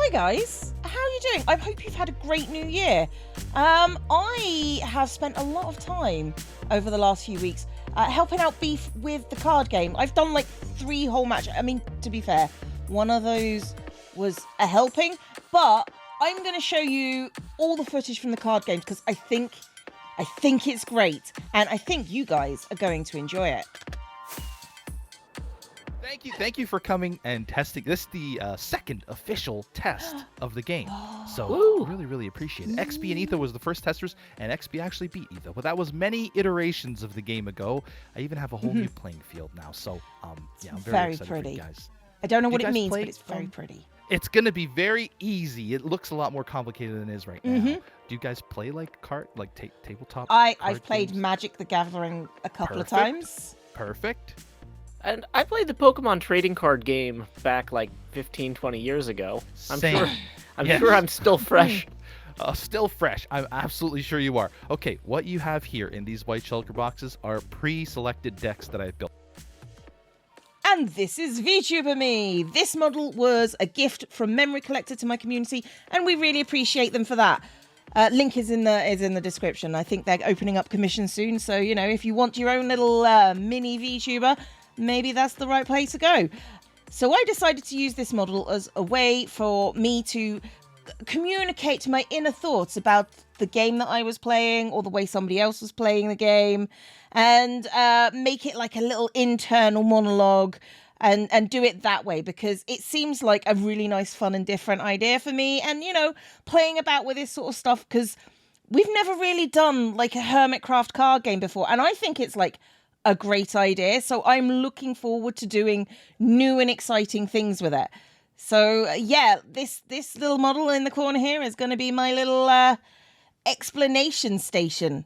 Hi guys, how are you doing? I hope you've had a great new year. I have spent a lot of time over the last few weeks helping out Beef with the card game. I've done like 3 whole matches. I mean, to be fair, one of those was a helping, but I'm going to show you all the footage from the card games because I think it's great, and I think you guys are going to enjoy it. Thank you for coming and testing. This is the second official test of the game, so really appreciate it. XP and Etho was the first testers, and XP actually beat Etho, but that was many iterations of the game ago. I even have a whole new playing field now, so yeah, I'm very excited pretty. for you guys. I don't know what it means, but it's very pretty. It's gonna be very easy. It looks a lot more complicated than it is right now. Do you guys play like tabletop? I've played Magic the Gathering a couple of times. Perfect. And I played the Pokemon trading card game back like 15, 20 years ago. I'm sure I'm still fresh. Still fresh. I'm absolutely sure you are. Okay, what you have here in these white shulker boxes are pre-selected decks that I've built. And this is VTuber Me. This model was a gift from Memory Collector to my community, and we really appreciate them for that. Link is in the description. I think they're opening up commissions soon, so you know, if you want your own little mini VTuber, maybe that's the right place to go. So I decided to use this model as a way for me to communicate my inner thoughts about the game that I was playing or the way somebody else was playing the game, and make it like a little internal monologue and do it that way, because it seems like a really nice, fun and different idea for me. And, you know, playing about with this sort of stuff, because we've never really done like a Hermitcraft card game before, and I think it's like a great idea. So I'm looking forward to doing new and exciting things with it. So yeah, this little model in the corner here is going to be my little explanation station.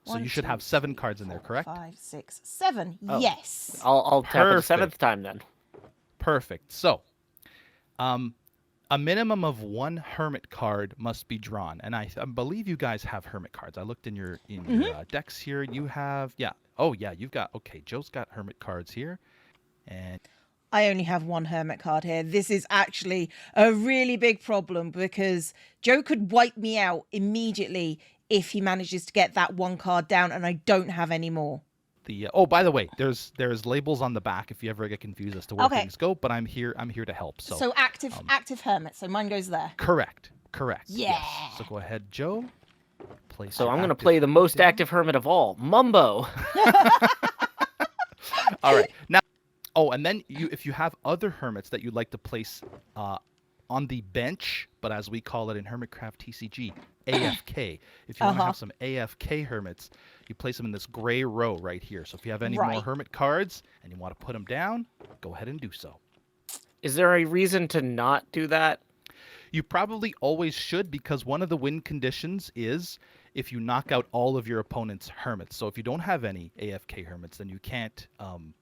So you should have 7 cards in there, correct? 5, 6, 7. Oh. Yes. I'll tap it the 7th time then. Perfect. So, a minimum of 1 hermit card must be drawn, and I believe you guys have hermit cards. I looked in your decks here. You have you've got Joe's got hermit cards here, and I only have 1 hermit card here. This is actually a really big problem because Joe could wipe me out immediately if he manages to get that 1 card down, and I don't have any more. By the way, there's labels on the back if you ever get confused as to where things go, but I'm here to help. So active hermit, so mine goes there. Correct. Yeah. Yes. So go ahead, Joe. So I'm going to play the most active hermit of all, Mumbo. All right. Now, and then if you have other hermits that you'd like to place on the bench, but as we call it in Hermitcraft TCG, AFK. If you want to have some AFK hermits, you place them in this gray row right here. So if you have any more hermit cards and you want to put them down, go ahead and do so. Is there a reason to not do that? You probably always should, because one of the win conditions is if you knock out all of your opponent's hermits. So if you don't have any AFK hermits, then you can't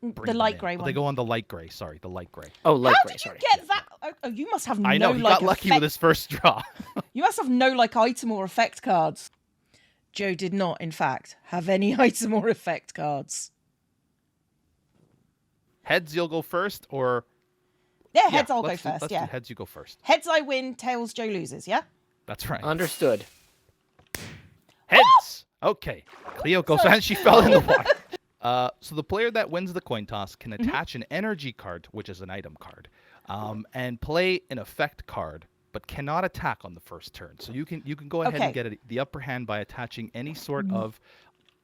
bring the light them gray in. one. They go on the light gray. Sorry, the light gray. Oh, light gray. How did you get that? Oh, you must have no. I know he got lucky with his first draw. You must have no item or effect cards. Joe did not, in fact, have any item or effect cards. Heads, you'll go first, or heads. I'll go first. Let's do heads. You go first. Heads, I win. Tails, Joe loses. Yeah. That's right. Understood. Heads. Okay. Cleo goes, and she fell in the water. So the player that wins the coin toss can attach an energy card, which is an item card, and play an effect card, but cannot attack on the first turn. So you can go ahead and get the upper hand by attaching any sort of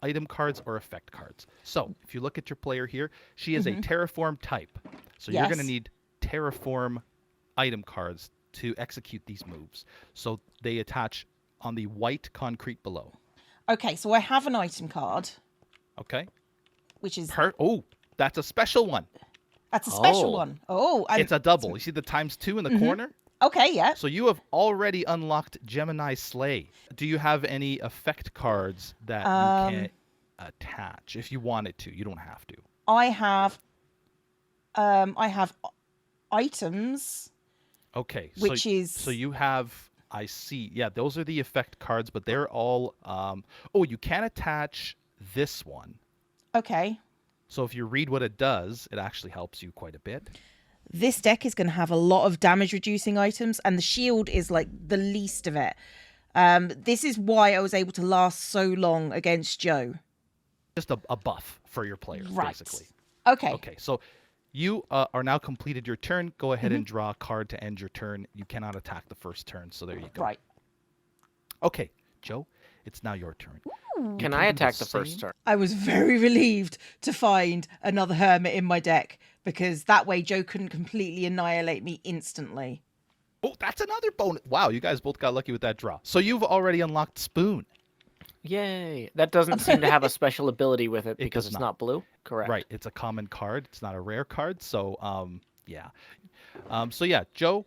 item cards or effect cards. So if you look at your player here, she is a terraform type. So you're going to need terraform item cards to execute these moves. So they attach on the white concrete below. Okay, so I have an item card. Okay. Which is... that's a special one. That's a special one. Oh. It's a double. You see the ×2 in the corner? Okay, yeah. So you have already unlocked Gemini Slay. Do you have any effect cards that you can attach if you wanted to? You don't have to. I have items. Okay. So you have... I see. Yeah, those are the effect cards, but they're all... you can attach this one. Okay. So if you read what it does, it actually helps you quite a bit. this deck is going to have a lot of damage reducing items, and the shield is like the least of it. This is why I was able to last so long against Joe. Just a buff for your player, Right. basically. Okay. Okay, so you are now completed your turn. Go ahead and draw a card to end your turn. You cannot attack the first turn, so there you go. Right. Okay, Joe, it's now your turn. Can I attack the first turn? I was very relieved to find another Hermit in my deck, because that way Joe couldn't completely annihilate me instantly. Oh, that's another bonus. Wow, you guys both got lucky with that draw. So you've already unlocked Spoon. Yay. That doesn't seem to have a special ability with it because does it's not. not blue. Correct. Right, it's a common card. It's not a rare card. So, yeah. So, yeah, Joe,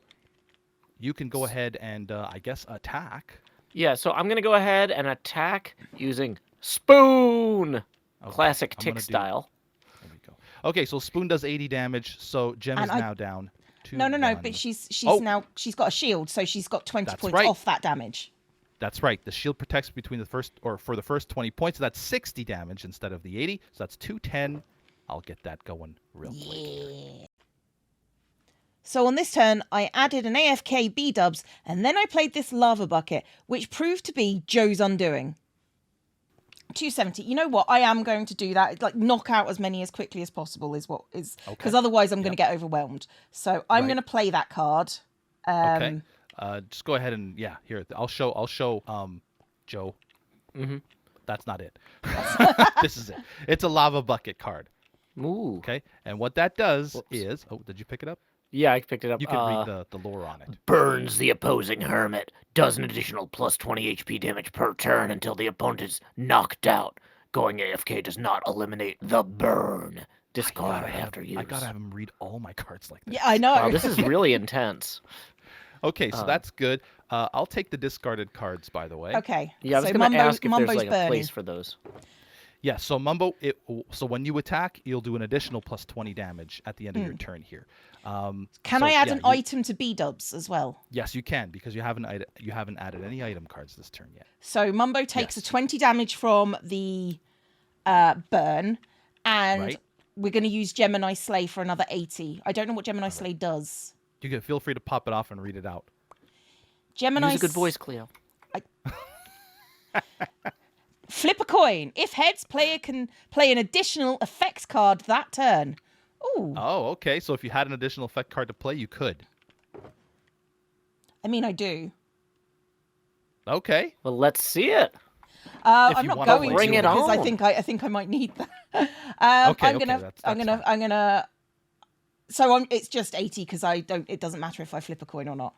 you can go ahead and, I guess, attack. Yeah, so I'm going to go ahead and attack using Spoon! Okay, Classic I'm tick gonna do- style. There we go. Okay, so Spoon does 80 damage. So Gem is now down. No, 1. but she's Oh. now, she's got a shield, so she's got 20 That's points right. off that damage. That's right. The shield protects between the first, or for the first 20 points. So that's 60 damage instead of the 80. So that's 210. I'll get that going real quick. Yeah. So on this turn, I added an AFK B-dubs, and then I played this lava bucket, which proved to be Joe's undoing. 270. You know what? I am going to do that. Like, knock out as many as quickly as possible is what is, because otherwise I'm going to get overwhelmed. So I'm Right. going to play that card. Okay. Just go ahead and here. I'll show. Joe. Mhm. That's not it. This is it. It's a lava bucket card. Ooh. Okay. And what that does Whoops. is, did you pick it up? Yeah, I picked it up. You can read the lore on it. Burns the opposing hermit. Does an additional plus 20 HP damage per turn until the opponent is knocked out. Going AFK does not eliminate the burn. Discard after use. I gotta have him read all my cards like this. Yeah, I know. Wow, this is really intense. Okay, so that's good. I'll take the discarded cards, by the way. Okay. Yeah, I was so going to ask if Mumbo's there's like a burning. place for those. Yeah, so Mumbo, so when you attack, you'll do an additional plus 20 damage at the end of your turn here. Can I add an item to B-dubs as well? Yes, you can, because you haven't added any item cards this turn yet. So Mumbo takes Yes. a 20 damage from the burn, and Right. we're going to use Gemini Slay for another 80. I don't know what Gemini Slay does. You can feel free to pop it off and read it out. Gemini Use a good voice, Cleo. Flip a coin. If heads, player can play an additional effects card that turn. Ooh. Oh, okay. So if you had an additional effect card to play, you could. I mean, I do. Okay. Well, let's see it. If I'm you not wanna going bring to it because I on. think I might need that. Okay, I'm okay, gonna that's I'm gonna fine. I'm gonna. So it's just 80 because I don't. It doesn't matter if I flip a coin or not.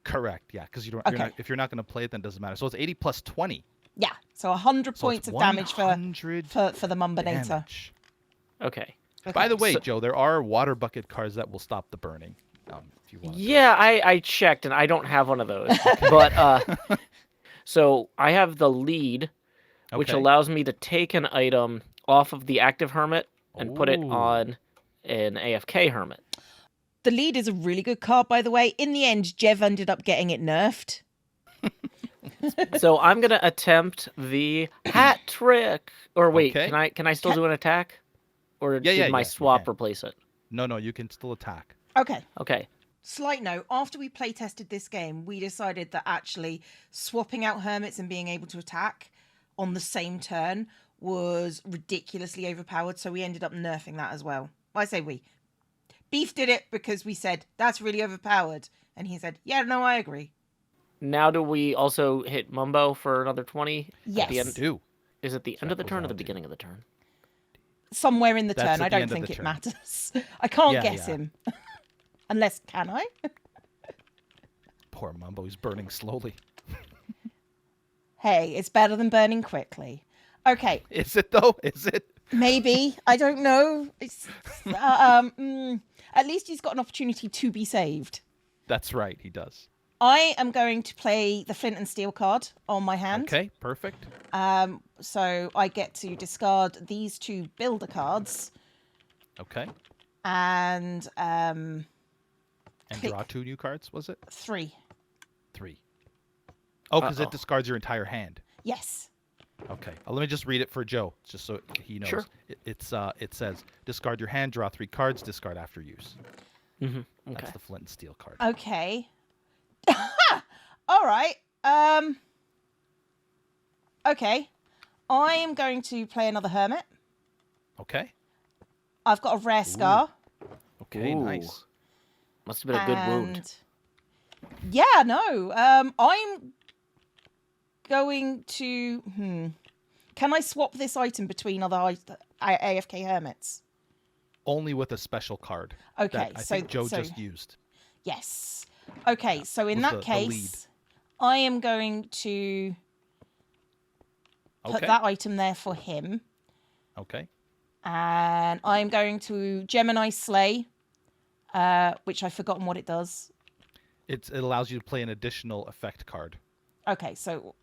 Correct. Yeah, because Okay. if you're not going to play it, then it doesn't matter. So it's 80 plus 20. Yeah. So 100 So points it's of damage 100 for the Mumbinator. damage. Okay. By the way, So- Joe, there are water bucket cards that will stop the burning. If you want. Yeah, I checked, and I don't have one of those. But, so I have the lead, which Okay. allows me to take an item off of the active hermit and put it Ooh. on an AFK hermit. The lead is a really good card, by the way. In the end, Jev ended up getting it nerfed. So I'm gonna attempt the hat trick. Or wait, Okay. can I still do an attack? Or did my you swap can. replace it? No, you can still attack. Okay. Okay. Slight note, after we play tested this game, we decided that actually swapping out hermits and being able to attack on the same turn was ridiculously overpowered, so we ended up nerfing that as well. I say we. Beef did it because we said, that's really overpowered. And he said, yeah, no, I agree. Now do we also hit Mumbo for another 20? Yes. At the end? Do. Is it the end of the goes turn or on the to- beginning of the turn? Somewhere in the That's turn. at I the don't end of think the it turn. matters. I can't Yeah, guess yeah. him. Unless, can I? Poor Mumbo, he's burning slowly. Hey, it's better than burning quickly. Okay, Is it though? Is it? maybe. I don't know. It's, at least he's got an opportunity to be saved. That's right, he does. I am going to play the Flint and Steel card on my hand. Okay, perfect. So I get to discard these two builder cards Okay. and And Click. draw 2 new cards, was it? 3. 3. Oh, because Uh-oh. it discards your entire hand. Yes. Okay. Let me just read it for Joe, just so he knows. Sure. It says, discard your hand, draw 3 cards, discard after use. Okay. That's the flint and steel card. Okay. All right. Okay. I am going to play another hermit. Okay. I've got a rare scar. Okay, Ooh. nice. Must have been a good wound. And yeah, no. I'm going to. Can I swap this item between other AFK hermits? Only with a special card. Okay, that I think Joe just used. Yes. Okay, so in was that the case, lead. I am going to put Okay. that item there for him. Okay. And I'm going to Gemini Slay, which I've forgotten what it does. It allows you to play an additional effect card. Okay, so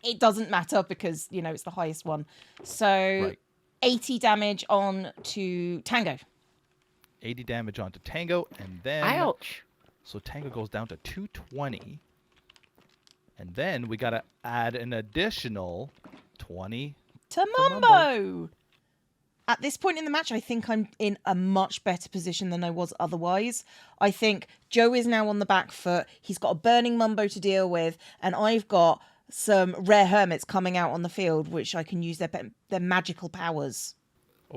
it doesn't matter because, it's the highest one. So Right. 80 damage on to Tango. 80 damage onto Tango, and then... Ouch. So Tango goes down to 220. And then we got to add an additional 20. To Mumbo! At this point in the match, I think I'm in a much better position than I was otherwise. I think Joe is now on the back foot. He's got a burning Mumbo to deal with, and I've got some rare hermits coming out on the field, which I can use their magical powers.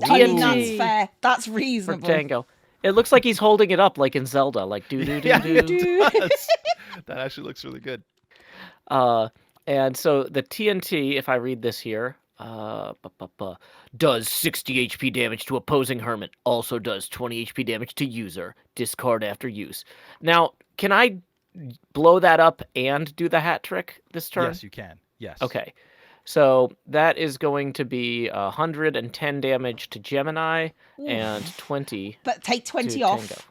I mean, that's TNT. fair. That's For reasonable. Tango. It looks like he's holding it up like in Zelda, like do-do-do-do. That actually looks really good. And so the TNT, if I read this here, does 60 HP damage to opposing hermit. Also does 20 HP damage to user. Discard after use. Now, can I blow that up and do the hat trick this turn? Yes, you can. Yes. Okay. So that is going to be 110 damage to Gemini and 20 But take 20 to off Tango.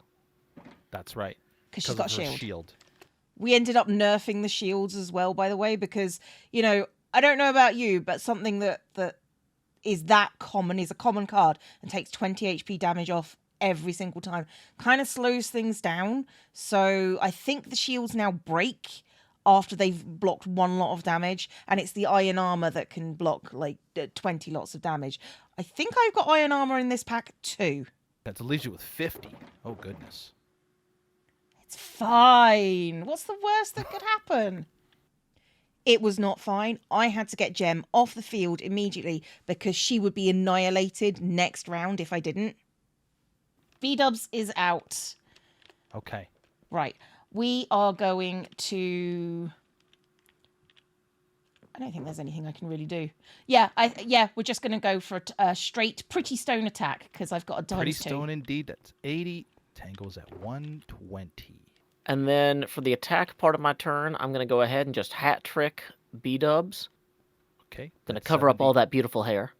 That's right. because she's got a of her shield. shield. We ended up nerfing the shields as well, by the way, because, I don't know about you, but something that is that common, is a common card, and takes 20 HP damage off every single time, kind of slows things down. So I think the shields now break after they've blocked one lot of damage, and it's the iron armor that can block, 20 lots of damage. I think I've got iron armor in this pack too. That leaves you with 50. Oh, goodness. It's fine. What's the worst that could happen? It was not fine. I had to get Gem off the field immediately because she would be annihilated next round if I didn't. B-Dubs is out. Okay. Right. We are going to... I don't think there's anything I can really do. Yeah, we're just going to go for a straight Pretty Stone attack because I've got a Pretty times 2. Stone indeed. That's 80. Tango's at 120. And then for the attack part of my turn, I'm going to go ahead and just hat trick B-Dubs. Okay. Going to that's cover up 70. all that beautiful hair.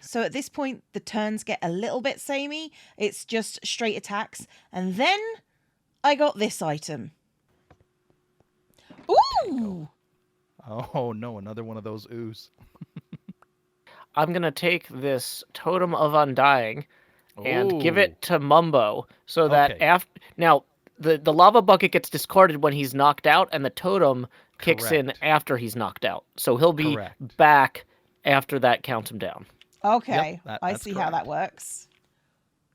So at this point, the turns get a little bit samey. It's just straight attacks. And then I got this item. Ooh! Oh, no. Another one of those ooze. I'm going to take this Totem of Undying and give Ooh. it to Mumbo so that Okay. after... Now, the lava bucket gets discarded when he's knocked out, and the totem kicks in Correct. after he's knocked out. So he'll be Correct. back after that counts him down. Okay, Yep, I that's see how that works.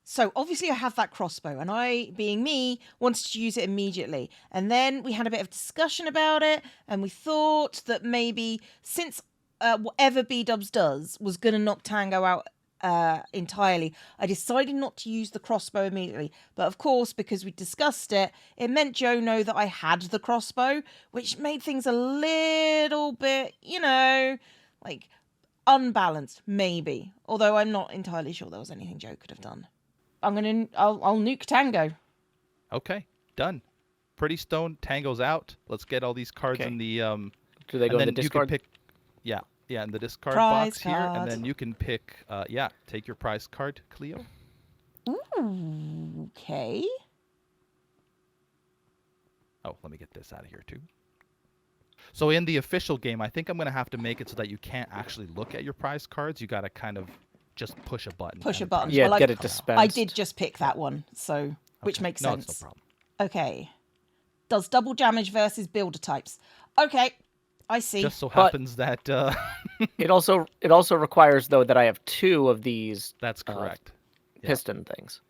So obviously I have that crossbow, and I, being me, wanted to use it immediately. And then we had a bit of discussion about it, and we thought that maybe since whatever B-Dubs does was going to knock Tango out entirely, I decided not to use the crossbow immediately. But of course, because we discussed it, it meant Joe know that I had the crossbow, which made things a little bit, unbalanced, maybe. Although I'm not entirely sure there was anything Joe could have done. I'll nuke Tango. Okay. Done. Pretty Stone. Tango's out. Let's get all these cards Okay. in the... Do they go and in the then you can discard? pick... Yeah, in the discard Prize box here. And card. then you can pick... take your prize card, Cleo. Ooh, okay. Oh, let me get this out of here, too. So in the official game, I think I'm going to have to make it so that you can't actually look at your prize cards. You got to kind of just push a button. Push and a the button. prize Yeah, Well, get I- it dispensed. I did just pick that one, so which Okay. makes No, sense. it's no problem. Okay. Does double damage versus builder types. Okay, I see. Just so But- happens that... It also requires though that I have 2 of these that's correct. Yeah. piston things.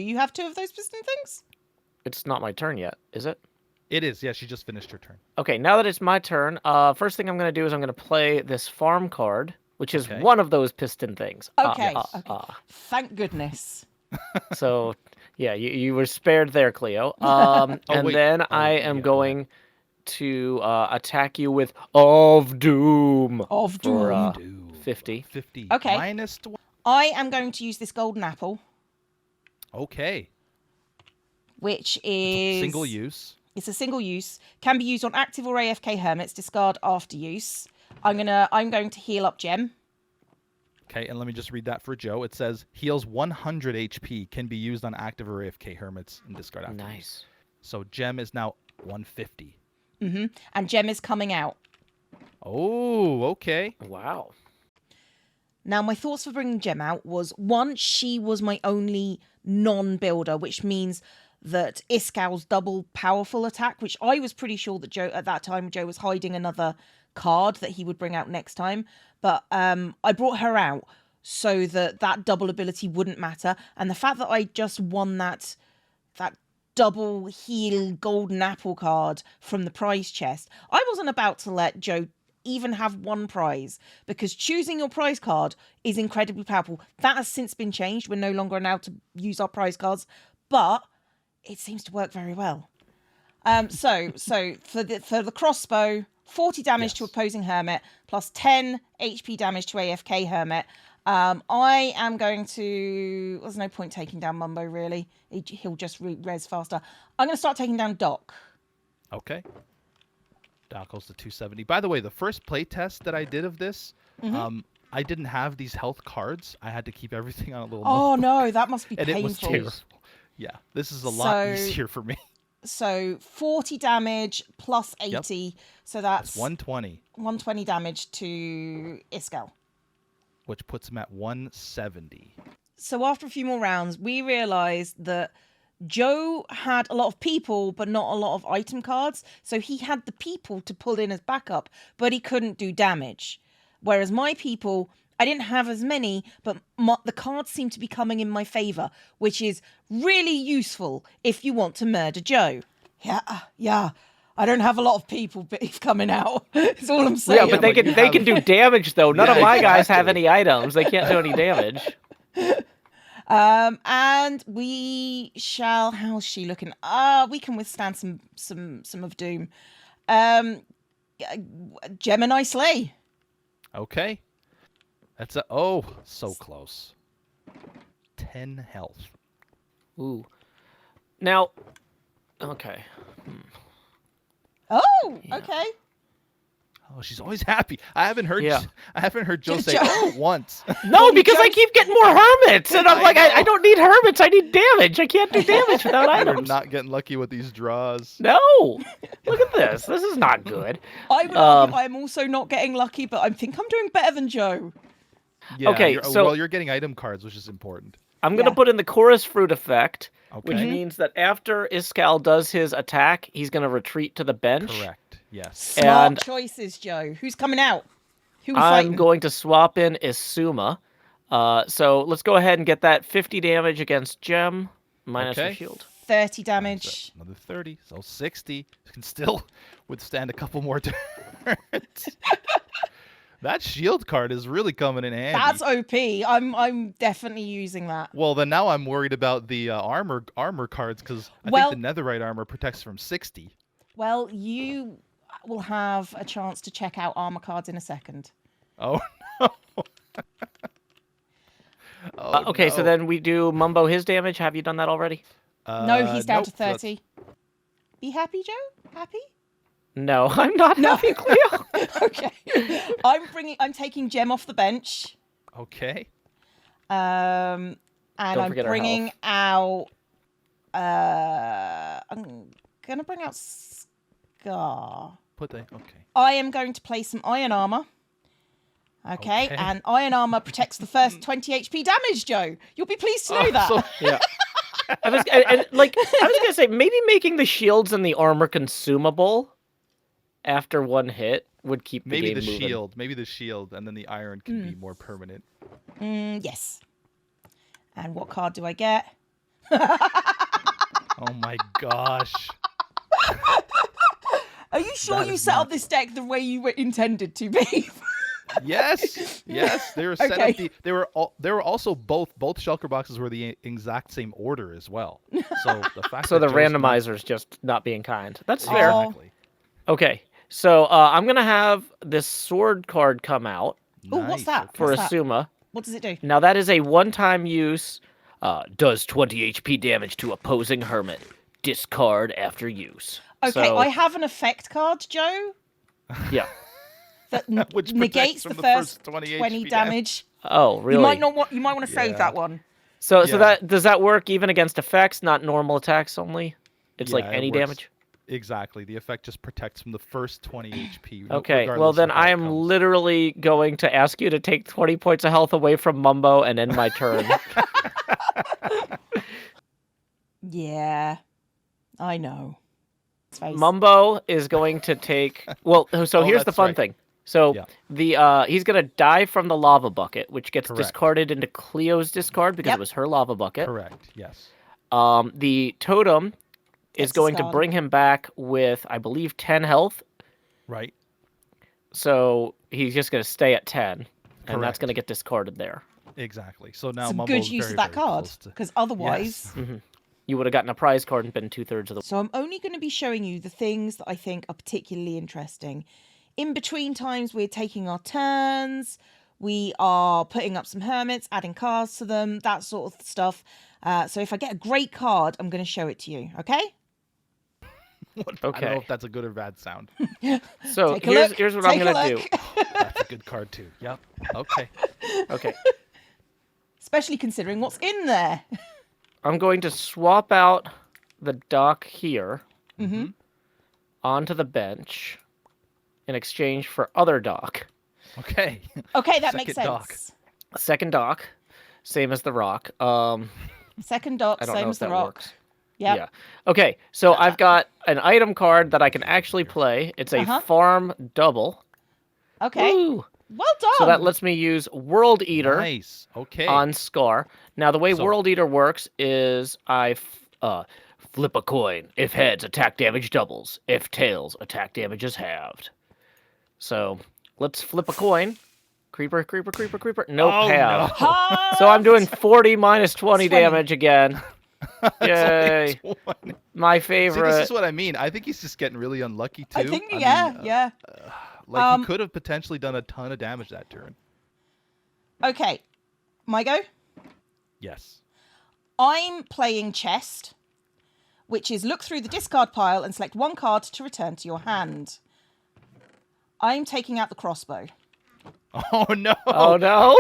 Do you have 2 of those piston things? It's not my turn yet, is it? It is. Yeah, she just finished her turn. Okay, now that it's my turn, first thing I'm going to do is I'm going to play this farm card, which is Okay. one of those piston things. Okay. Thank goodness. So, yeah, you were spared there, Cleo. And wait. then I am going to attack you with Of Doom. Of For Doom. 50. 50. Okay. Minus 1. I am going to use this golden apple, Okay. which is Single use. It's a single use. Can be used on active or AFK hermits. Discard after use. I'm going to heal up Gem. Okay, and let me just read that for Joe. It says heals 100 HP, can be used on active or AFK hermits and discard after. Nice. So Gem is now 150. And Gem is coming out. Oh, okay. Wow. Now, my thoughts for bringing Gem out was, one, she was my only non-builder, which means that Iskal's double powerful attack, which I was pretty sure that Joe, at that time, Joe was hiding another card that he would bring out next time. But I brought her out so that double ability wouldn't matter. And the fact that I just won that double heal golden apple card from the prize chest, I wasn't about to let Joe even have one prize, because choosing your prize card is incredibly powerful. That has since been changed. We're no longer allowed to use our prize cards, but it seems to work very well. So for the crossbow, 40 damage to opposing hermit plus 10 HP damage to AFK hermit. I am going to. There's no point taking down Mumbo, really. He'll just res faster. I'm going to start taking down Doc. Okay. Doc goes to 270. By the way, the first play test that I did of this, I didn't have these health cards. I had to keep everything on a little Oh notebook, no, that must be and painful. it was terrible. Yeah, this is a lot easier for me. So 40 damage plus 80. Yep. So that's 120. 120 damage to Iskal. Which puts him at 170. So after a few more rounds, we realised that Joe had a lot of people, but not a lot of item cards. So he had the people to pull in as backup, but he couldn't do damage. Whereas my people, I didn't have as many, but the cards seem to be coming in my favour, which is really useful if you want to murder Joe. Yeah. I don't have a lot of people beef coming out. That's all I'm saying. Yeah, but they can do damage though. None of my guys have any items. They can't do any damage. And we shall. How's she looking? We can withstand some of doom. Gemini Slay. Okay. That's so close. 10 health. Ooh. Now, okay. Oh, Yeah. okay. Oh, she's always happy. I haven't heard Joe say Joe- once. No, because I keep getting more hermits, and I'm like, I don't need hermits. I need damage. I can't do damage without You're items. not getting lucky with these draws. No, look at this. This is not good. I would argue I'm also not getting lucky, but I think I'm doing better than Joe. Yeah, Okay, so- you're getting item cards, which is important. I'm gonna Yeah. put in the chorus fruit effect, which Okay. means that after Iskal does his attack, he's gonna retreat to the bench. Correct. Yes. Smart And- choices, Joe. Who's coming out? Who we I'm fighting? going to swap in Isuma. So let's go ahead and get that 50 damage against Gem minus her Okay. shield. 30 damage. Another 30, so 60. You can still withstand a couple more turns. That shield card is really coming in handy. That's OP. I'm definitely using that. Well, then now I'm worried about the armor cards, because I Well- think the netherite armor protects from 60. Well, you will have a chance to check out armor cards in a second. Oh no. Oh, Okay, so no. then we do Mumbo his damage. Have you done that already? No, he's down nope, to that's- 30. Be happy, Joe? Happy? No, I'm not happy, Cleo. Okay. I'm taking Gem off the bench. Okay. And Don't I'm forget our bringing out. I'm gonna bring out Scar. Okay. I am going to play some iron armor. Okay, and iron armor protects the first 20 HP damage, Joe. You'll be pleased to know that. So, Yeah. I was gonna say maybe making the shields and the armor consumable after one hit would keep the maybe game the moving. shield. Maybe the shield, and then the iron can be more permanent. Yes. And what card do I get? Oh my gosh. Are you sure That you is set not- up this deck the way you were intended to be? Yes, they were set Okay. up. They were also both shulker boxes were the exact same order as well. So the fact So that the Joe's not- randomizer's just not being kind. That's fair. Oh. Exactly. Okay, so I'm gonna have this sword card come out Oh, what's Nice, that? okay. for What's that? Asuma. What does it do? Now that is a one-time use. Does 20 HP damage to opposing hermit. Discard after use. Okay, So, I have an effect card, Joe, yeah. that Which negates protects the from the first first 20 20 HP damage. Oh, really? You might want to save Yeah. that one. So Yeah. that does that work even against effects, not normal attacks only? It's like Yeah, it any works. damage. Exactly. The effect just protects from the first 20 HP. Okay, well regardless then of how I it am comes. literally going to ask you to take 20 points of health away from Mumbo and end my turn. Yeah, I know. Let's face it. Mumbo is going to take. Well, so Oh, here's the that's fun right. thing. So Yeah. he's gonna die from the lava bucket, which gets Correct. discarded into Cleo's discard because Yep. it was her lava bucket. Correct. Yes. The totem is Gets going to discarded. bring him back with, I believe, 10 health. Right. So he's just gonna stay at 10, and that's Correct. gonna get discarded there. Exactly. So now It's a Mumbo's good use very, of that very card close to- because otherwise. Yes. You would have gotten a prize card and been 2/3 of the. So I'm only going to be showing you the things that I think are particularly interesting. In between times, we're taking our turns. We are putting up some hermits, adding cards to them, that sort of stuff. So if I get a great card, I'm going to show it to you. Okay? I don't Okay. know if that's a good or bad sound. So Take a look. here's what I'm Take a gonna do. look. That's a good card too. Yep. Okay. Okay. Especially considering what's in there. I'm going to swap out the dock here onto the bench in exchange for other dock. Okay. Okay, that makes sense. Second dock. A second dock, same as the rock. Second dock, I don't same know as if the that rock. works. Yep. Yeah. Okay, so I've got an item card that I can actually play. It's a farm double. Okay. Woo! Well done. So that lets me use World Eater Nice. Okay. on Scar. Now, the way So- World Eater works is I flip a coin. If heads, attack damage doubles. If tails, attack damage is halved. So let's flip a coin. Creeper, creeper, creeper, creeper. Nope, Oh, halved. no. So I'm doing 40 minus 20 20. damage again. Yay. My See, favorite. this is what I mean. I think he's just getting really unlucky too. I think, mean, yeah. Like he could have potentially done a ton of damage that turn. Okay. My go? Yes. I'm playing chest, which is look through the discard pile and select one card to return to your hand. I'm taking out the crossbow. Oh no. Oh no!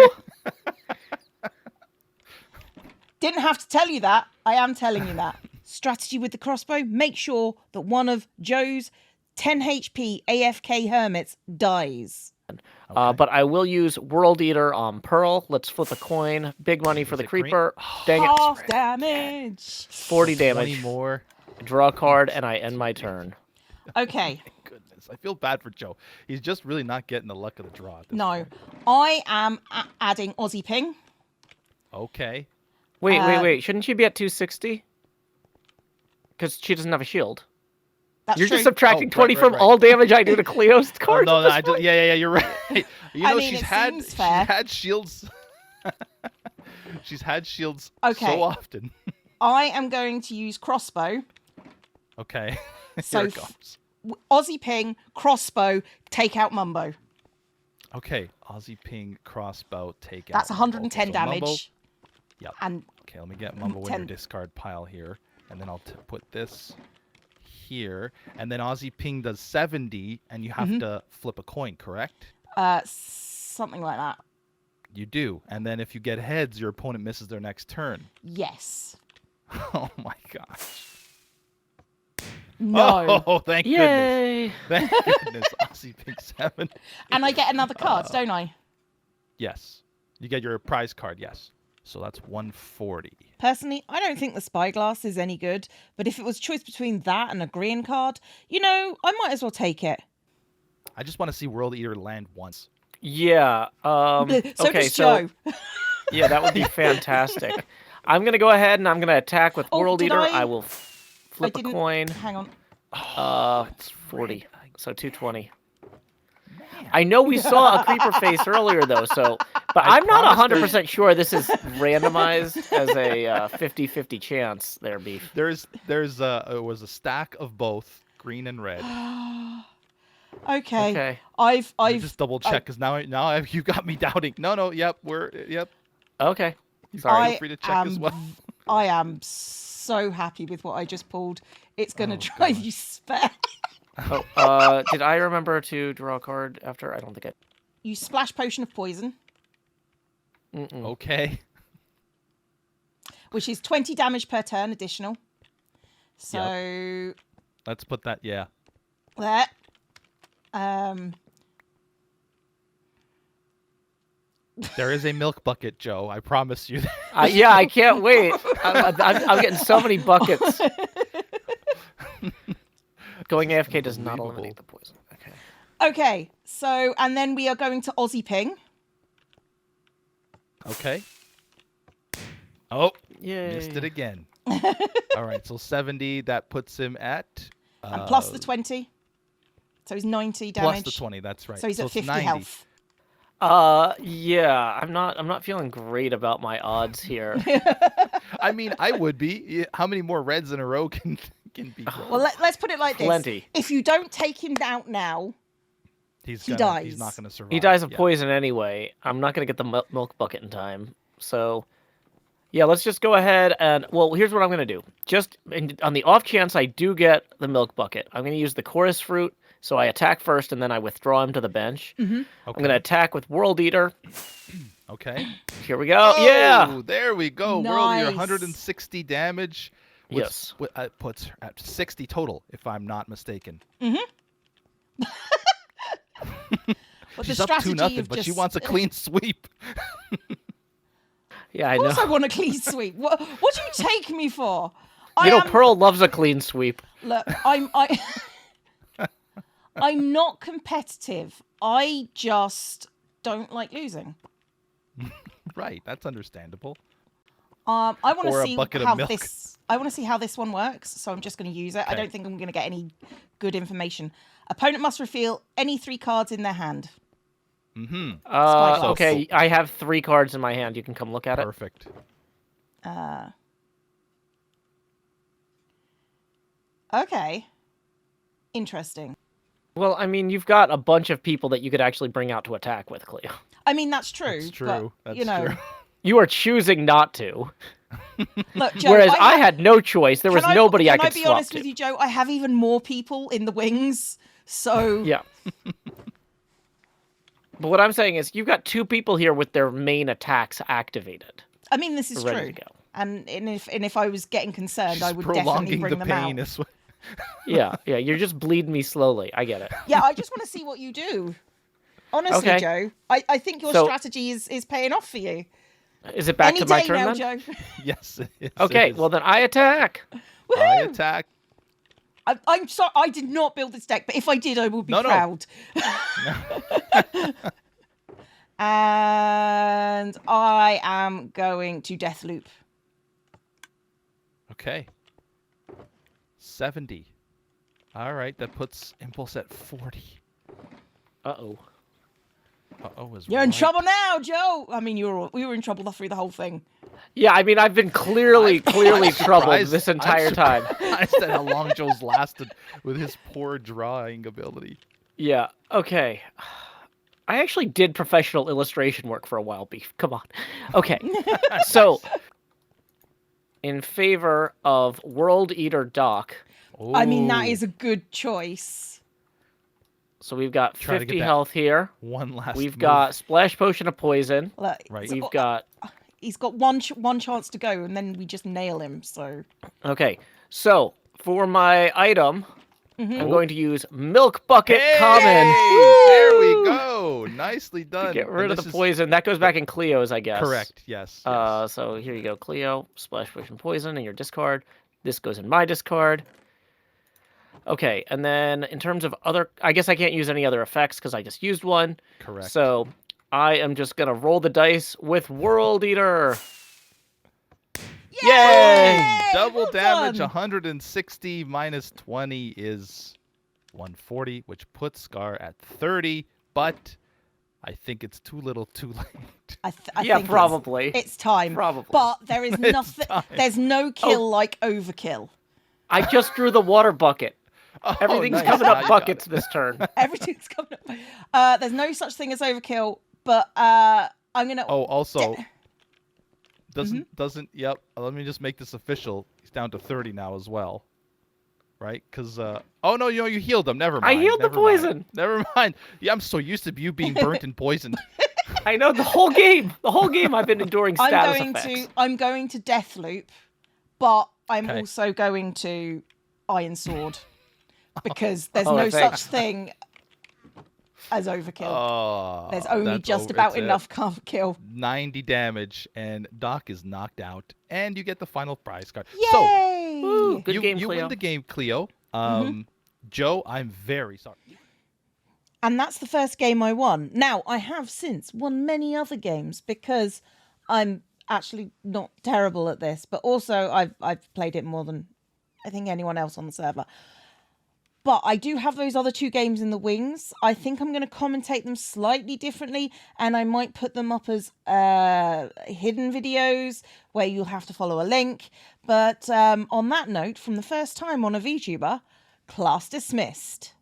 Didn't have to tell you that. I am telling you that. Strategy with the crossbow, make sure that one of Joe's 10 HP AFK hermits dies. But I will use World Eater on Pearl. Let's flip a coin. Big money for Is the it green? creeper. Dang it. Half damage. 40 20 damage. more. Draw a card, and I end my turn. Okay. Goodness, I feel bad for Joe. He's just really not getting the luck of the draw. At this No. point. I am adding Aussie Ping. Okay. Wait. Shouldn't she be at 260? Because she doesn't have a shield. That's You're true. just subtracting Oh, 20 right, from right. all damage I do to Cleo's Oh, cards. no, at no, this point? yeah, you're right. You know, I mean, she's it had seems fair. shields. She's had shields Okay. so often. I am going to use crossbow. Okay. So Here it comes. Aussie Ping, crossbow, take out Mumbo. Okay. Aussie ping crossbow take That's out. 110 Okay, so Mumbo- damage. Yep. And Okay, let me get Mumbo in 10. your discard pile here, and then I'll put this here, and then Aussie ping does 70, and you have to flip a coin, correct? something like that. You do, and then if you get heads, your opponent misses their next turn. Yes. Oh my gosh! No. Oh, thank goodness! Yay! Thank goodness! Aussie ping 7. And I get another card, don't I? Yes, you get your prize card. Yes, so that's 140. Personally, I don't think the spyglass is any good, but if it was choice between that and a green card, I might as well take it. I just want to see World Eater land once. Yeah. So okay, does Joe. Yeah, that would be fantastic. I'm gonna go ahead and I'm gonna attack with Oh, World did Eater. I- I will flip a didn't- coin. Hang on. It's 40. So 220. I know we saw a creeper face earlier though, but I'm not promise 100% sure this is randomized as a 50-50 chance there, Beef. It was a stack of both green and red. Okay. Okay. I've Just double check because now you got me doubting. No, yep. Okay. Sorry, feel free to check as well. I am so happy with what I just pulled. It's gonna drive you spare. Oh, did I remember to draw a card after? I don't think I... You splash potion of poison, Okay. which is 20 damage per turn additional. So Let's put that. Yeah. there. There is a milk bucket, Joe. I promise you. Yeah, I can't wait. I'm getting so many buckets. Going AFK does not Unbelievable. eliminate the poison. Okay. Okay, so and then we are going to Aussie Ping. Okay. Oh, Yay. missed it again. All right, so 70. That puts him at. And plus the 20. So he's 90 damage. Plus the 20. That's right. So he's at it's 50 90. health. Yeah, I'm not feeling great about my odds here. I mean, I would be. How many more reds in a row can be? Well, let's put it like Plenty. this. If you don't take him out now, he He's dies. not going to survive. He dies of Yeah. poison anyway. I'm not going to get the milk bucket in time. So, yeah, let's just go ahead and... Well, here's what I'm going to do. On the off chance I do get the milk bucket, I'm going to use the chorus fruit. So I attack first, and then I withdraw him to the bench. Mm-hmm. Okay. I'm going to attack with World Eater. Okay. Here we go. Yeah! Oh, there we go. World Eater, Nice. 160 damage. Which Yes. puts her at 60 total, if I'm not mistaken. Well, She's the up 2-0, strategy of but she just- wants a clean sweep. Yeah, I Of know. course I want a clean sweep. What do you take me for? Pearl loves a clean sweep. Look, I'm not competitive. I just don't like losing. Right, that's understandable. I want Or to a see bucket of how milk. this. I want to see how this one works, so I'm just going to use it. I Okay. don't think I'm going to get any good information. Opponent must reveal any 3 cards in their hand. Mm-hmm. Spyglass. Okay, I have 3 cards in my hand. You can come look at it. Perfect. Okay. Interesting. Well, I mean, you've got a bunch of people that you could actually bring out to attack with, Cleo. I mean, that's true. That's true. But, That's you know, true. You are choosing not to. look, Joe, Whereas I had no choice. There was Can nobody I can could be swap honest to. with you, Joe? I have even more people in the wings. So Yeah. But what I'm saying is, you've got 2 people here with their main attacks activated. I mean, this is ready true. to go. And if I was getting concerned, I She's would definitely prolonging bring the them pain. out. Is what... Yeah, you're just bleeding me slowly. I get it. Yeah, I just want to see what you do. Honestly, Okay. Joe, I think your So- strategy is paying off for you. Is it back Any to my day turn now, then? Joe. Yes. It Okay, is. well then I attack. I attack. I'm sorry, I did not build this deck, but if I did, I would be No, no. proud. And I am going to Deathloop. Okay. 70. All right, that puts Impulse at 40. Uh-oh. Uh-oh, is You're in right. trouble now, Joe. I mean, we were in trouble through the whole thing. Yeah, I mean, I've been clearly troubled surprised- this I'm entire time. surprised at how long Joe's lasted with his poor drawing ability. Yeah, okay. I actually did professional illustration work for a while, Beef. Come on. Okay, so in favor of World Eater Doc, I mean, that Ooh, is a good choice. so we've got Try to get 50 that health here. one last We've move. got Splash Potion of Poison. Look, Right. We've got... he's got one chance to go, and then we just nail him. So Okay, so for my item, Mhm. I'm going to use Milk Bucket Hey! Common. There we go. Nicely done. Get rid And of the this is- poison. That goes back in Cleo's, I guess. Correct. Yes. yes. So here you go, Cleo. Splash Potion Poison in your discard. This goes in my discard. Okay, and then in terms of other... I guess I can't use any other effects because I just used one. Correct. So I am just going to roll the dice with World Eater. Yay! Double well damage, done. 160 minus 20 is 140, which puts Scar at 30, but I think it's too little too late. I Yeah, think probably. It's time. Probably. But there is It's nothing. time. There's no kill like overkill. I just drew the water bucket. Oh, Everything's nice. coming Now up you got buckets it. this turn. Everything's coming up. There's no such thing as overkill. But I'm gonna. Oh, also, Mm-hmm. doesn't. Yep. Let me just make this official. He's down to 30 now as well. Right? Because oh no, you healed him. Never I mind. healed the never mind. poison. Never mind. Yeah, I'm so used to you being burnt and poisoned. I know the whole game. The whole game I've been enduring status effects. I'm going to Deathloop, but I'm Okay. also going to Iron Sword because there's Oh, no thanks. such thing as overkill. Oh, There's only that's just over. about It's a enough kill. 90 damage, and Doc is knocked out, and you get the final prize card. Yay! So Woo, good you game, you Cleo. win the game, Cleo. Mm-hmm. Joe, I'm very sorry. And that's the first game I won. Now, I have since won many other games because I'm actually not terrible at this, but also I've played it more than I think anyone else on the server. But I do have those other 2 games in the wings. I think I'm going to commentate them slightly differently, and I might put them up as hidden videos where you'll have to follow a link. But on that note, from the first time on a VTuber, class dismissed.